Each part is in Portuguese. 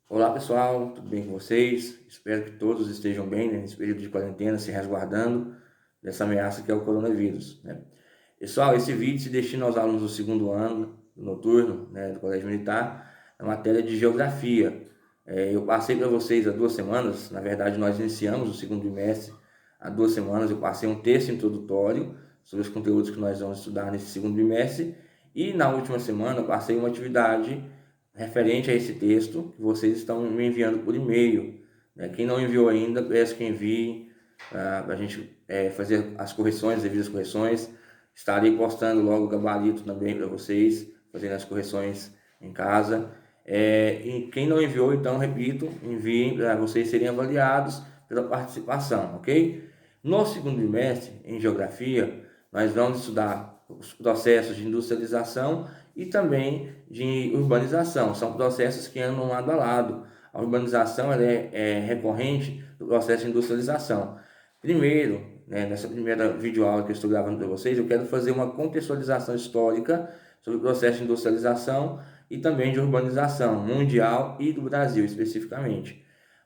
Olá pessoal, tudo bem com vocês? Espero que todos estejam bem, né, nesse período de quarentena, se resguardando dessa ameaça que é o coronavírus, né? Pessoal, esse vídeo se destina aos alunos do segundo ano do noturno, né, do Colégio Militar, na matéria de Geografia. Eu passei para vocês há 2 semanas, na verdade nós iniciamos o segundo bimestre há 2 semanas, eu passei um texto introdutório sobre os conteúdos que nós vamos estudar nesse segundo bimestre, e na última semana eu passei uma atividade referente a esse texto que vocês estão me enviando por e-mail, né? Quem não enviou ainda, peço que envie para a gente fazer as correções, as devidas correções. Estarei postando logo o gabarito também para vocês, fazendo as correções em casa. E quem não enviou, então, repito, enviem para vocês serem avaliados pela participação, ok? No segundo bimestre, em Geografia, nós vamos estudar os processos de industrialização e também de urbanização. São processos que andam lado a lado. A urbanização ela é recorrente do processo de industrialização. Primeiro, né, nessa primeira videoaula que eu estou gravando para vocês, eu quero fazer uma contextualização histórica sobre o processo de industrialização e também de urbanização mundial e do Brasil especificamente.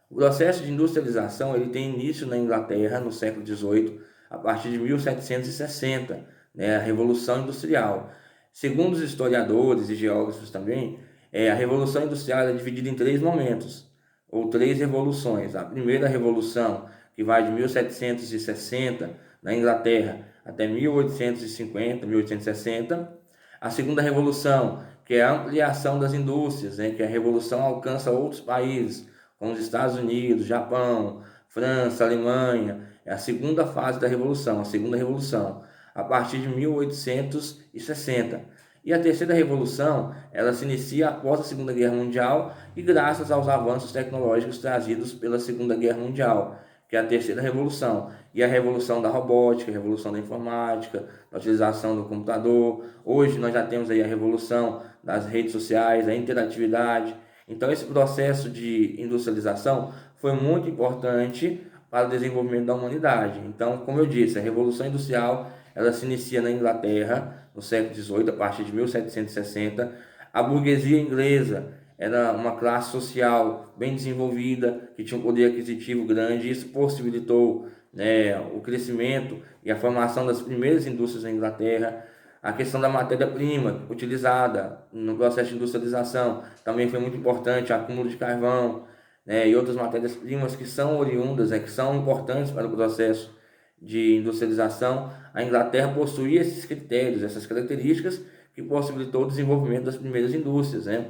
O processo de industrialização ele tem início na Inglaterra no século XVIII, a partir de 1760, né, a Revolução Industrial. Segundo os historiadores e geógrafos também, a Revolução Industrial é dividida em 3 momentos, ou 3 revoluções. A primeira revolução, que vai de 1760 na Inglaterra até 1850, 1860. A segunda revolução, que é a ampliação das indústrias, né, que a revolução alcança outros países, como os Estados Unidos, Japão, França, Alemanha. É a segunda fase da revolução, a segunda revolução, a partir de 1860. E a terceira revolução, ela se inicia após a Segunda Guerra Mundial e graças aos avanços tecnológicos trazidos pela Segunda Guerra Mundial, que é a terceira revolução. E a revolução da robótica, a revolução da informática, da utilização do computador. Hoje nós já temos aí a revolução das redes sociais, a interatividade. Então esse processo de industrialização foi muito importante para o desenvolvimento da humanidade. Então, como eu disse, a Revolução Industrial ela se inicia na Inglaterra no século XVIII, a partir de 1760. A burguesia inglesa era uma classe social bem desenvolvida, que tinha um poder aquisitivo grande, e isso possibilitou, né, o crescimento e a formação das primeiras indústrias na Inglaterra. A questão da matéria-prima utilizada no processo de industrialização também foi muito importante, acúmulo de carvão, né, e outras matérias-primas que são oriundas, que são importantes para o processo de industrialização. A Inglaterra possuía esses critérios, essas características que possibilitou o desenvolvimento das primeiras indústrias, né?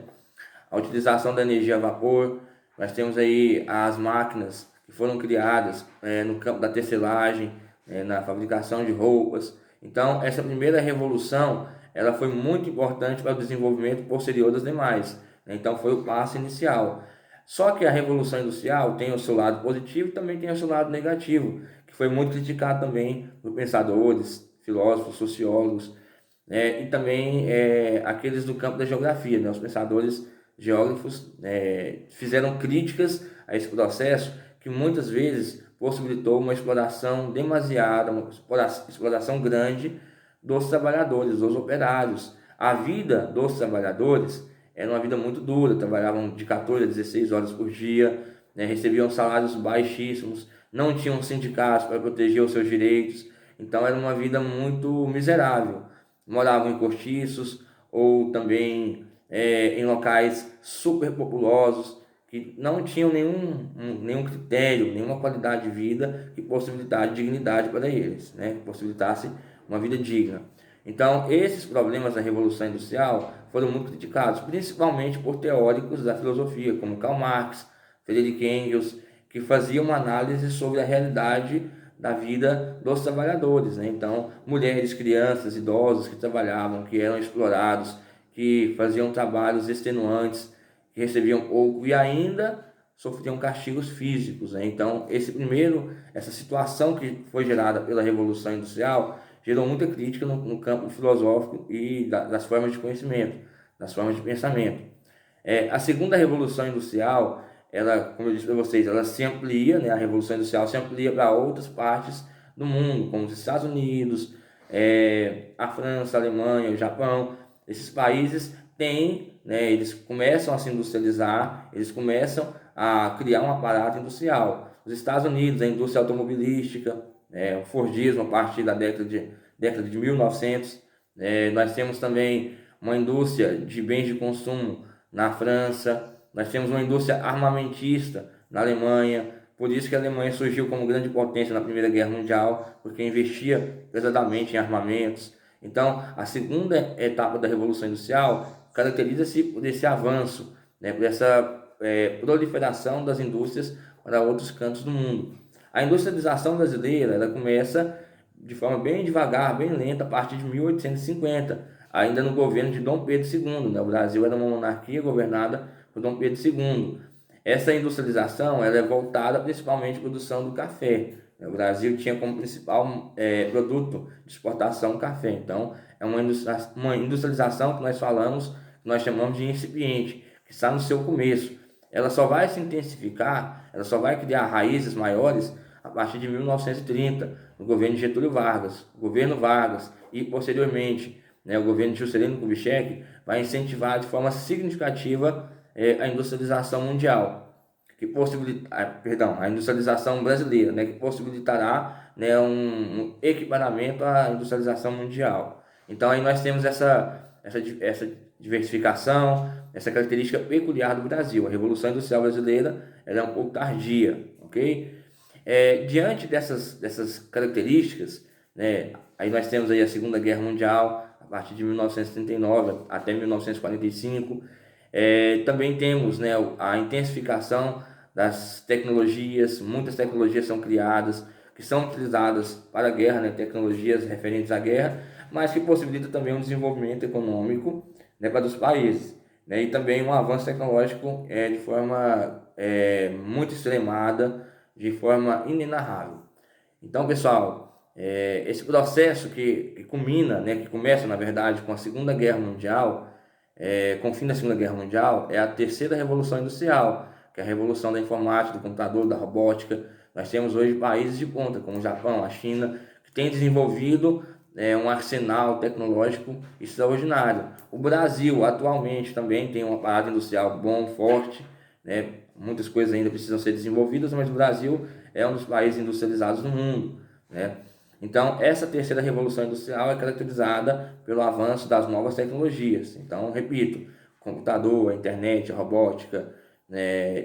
A utilização da energia a vapor, nós temos aí as máquinas que foram criadas no campo da tecelagem, na fabricação de roupas. Então, essa primeira revolução, ela foi muito importante para o desenvolvimento posterior das demais, né? Então, foi o passo inicial. Só que a Revolução Industrial tem o seu lado positivo e também tem o seu lado negativo, que foi muito criticado também por pensadores, filósofos, sociólogos, né? E também aqueles do campo da geografia, né? Os pensadores geógrafos fizeram críticas a esse processo que muitas vezes possibilitou uma exploração demasiada, uma exploração grande dos trabalhadores, dos operários. A vida dos trabalhadores era uma vida muito dura, trabalhavam de 14 a 16 horas por dia, né, recebiam salários baixíssimos, não tinham sindicatos para proteger os seus direitos, então era uma vida muito miserável. Moravam em cortiços ou também em locais superpopulosos, que não tinham nenhum critério, nenhuma qualidade de vida que possibilitasse dignidade para eles, né? Que possibilitasse uma vida digna. Então, esses problemas da Revolução Industrial foram muito criticados, principalmente por teóricos da filosofia, como Karl Marx, Friedrich Engels, que faziam uma análise sobre a realidade da vida dos trabalhadores, né? Então, mulheres, crianças, idosos que trabalhavam, que eram explorados, que faziam trabalhos extenuantes, que recebiam pouco e ainda sofriam castigos físicos, né? Então, essa situação que foi gerada pela Revolução Industrial gerou muita crítica no campo filosófico e das formas de conhecimento, das formas de pensamento. A segunda Revolução Industrial, ela, como eu disse para vocês, ela se amplia, né? A Revolução Industrial se amplia para outras partes do mundo, como os Estados Unidos, a França, a Alemanha, o Japão. Esses países têm né, eles começam a se industrializar, eles começam a criar um aparato industrial. Os Estados Unidos, a indústria automobilística, o Fordismo a partir da década de 1900. Nós temos também uma indústria de bens de consumo na França, nós temos uma indústria armamentista na Alemanha. Por isso que a Alemanha surgiu como grande potência na Primeira Guerra Mundial, porque investia pesadamente em armamentos. Então, a segunda etapa da Revolução Industrial caracteriza-se por esse avanço, né, por essa proliferação das indústrias para outros cantos do mundo. A industrialização brasileira ela começa de forma bem devagar, bem lenta, a partir de 1850, ainda no governo de Dom Pedro II. Né? O Brasil era uma monarquia governada por Dom Pedro II. Essa industrialização ela é voltada principalmente à produção do café. O Brasil tinha como principal produto de exportação o café. Então, é uma industrialização que nós falamos, que nós chamamos de incipiente, que está no seu começo. Ela só vai se intensificar, ela só vai criar raízes maiores a partir de 1930, no governo de Getúlio Vargas. O governo Vargas e, posteriormente, o governo de Juscelino Kubitschek vai incentivar de forma significativa a industrialização mundial, a industrialização brasileira, que possibilitará um equiparamento à industrialização mundial. Então aí nós temos essa diversificação, essa característica peculiar do Brasil. A Revolução Industrial Brasileira ela é um pouco tardia, ok? Diante dessas características, aí nós temos aí a Segunda Guerra Mundial, a partir de 1939 até 1945. Também temos a intensificação das tecnologias. Muitas tecnologias são criadas, que são utilizadas para a guerra, tecnologias referentes à guerra, mas que possibilitam também um desenvolvimento econômico para os países, e também um avanço tecnológico de forma muito extremada, de forma inenarrável. Então, pessoal, esse processo que culmina, que começa, na verdade, com a Segunda Guerra Mundial, com o fim da Segunda Guerra Mundial, é a terceira Revolução Industrial, que é a revolução da informática, do computador, da robótica. Nós temos hoje países de ponta, como o Japão, a China, que têm desenvolvido um arsenal tecnológico extraordinário. O Brasil, atualmente, também tem um aparato industrial bom, forte, muitas coisas ainda precisam ser desenvolvidas, mas o Brasil é um dos países industrializados do mundo, Então, essa terceira revolução industrial é caracterizada pelo avanço das novas tecnologias. Então, repito, computador, a internet, a robótica,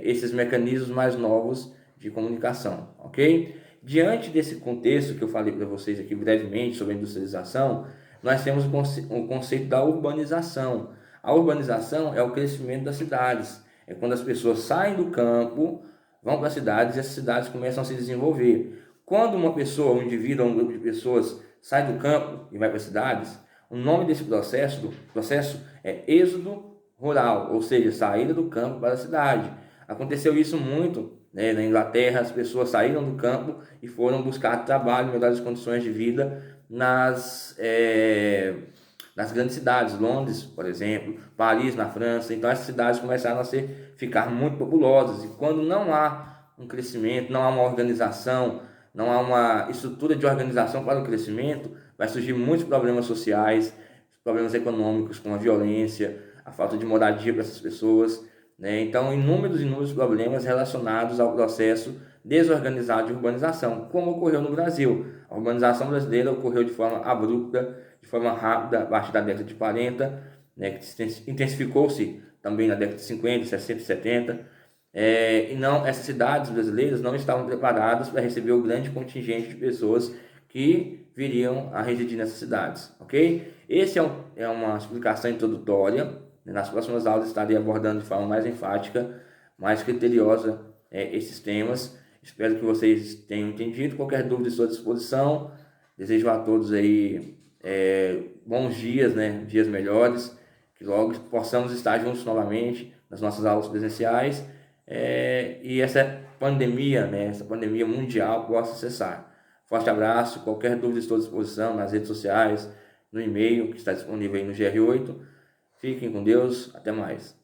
esses mecanismos mais novos de comunicação, ok? Diante desse contexto que eu falei para vocês aqui brevemente sobre a industrialização, nós temos o conceito da urbanização. A urbanização é o crescimento das cidades. É quando as pessoas saem do campo, vão para as cidades e essas cidades começam a se desenvolver. Quando uma pessoa, um indivíduo, um grupo de pessoas sai do campo e vai para as cidades, o nome desse processo é êxodo rural, ou seja, saída do campo para a cidade. Aconteceu isso muito na Inglaterra. As pessoas saíram do campo e foram buscar trabalho, melhores condições de vida nas grandes cidades, Londres, por exemplo, Paris, na França. Então essas cidades começaram a ficar muito populosas, e quando não há um crescimento, não há uma organização, não há uma estrutura de organização para o crescimento, vai surgir muitos problemas sociais, problemas econômicos, como a violência, a falta de moradia para essas pessoas, Então, inúmeros problemas relacionados ao processo desorganizado de urbanização, como ocorreu no Brasil. A urbanização brasileira ocorreu de forma abrupta, de forma rápida, a partir da década de 40, que intensificou-se também na década de 50, 60 e 70. Essas cidades brasileiras não estavam preparadas para receber o grande contingente de pessoas que viriam a residir nessas cidades, ok? Essa é uma explicação introdutória. Nas próximas aulas estarei abordando de forma mais enfática, mais criteriosa esses temas. Espero que vocês tenham entendido. Qualquer dúvida, estou à disposição. Desejo a todos aí bons dias, dias melhores, que logo possamos estar juntos novamente nas nossas aulas presenciais, e essa pandemia, essa pandemia mundial possa cessar. Forte abraço. Qualquer dúvida, estou à disposição nas redes sociais, no e-mail que está disponível aí no GR8. Fiquem com Deus, até mais.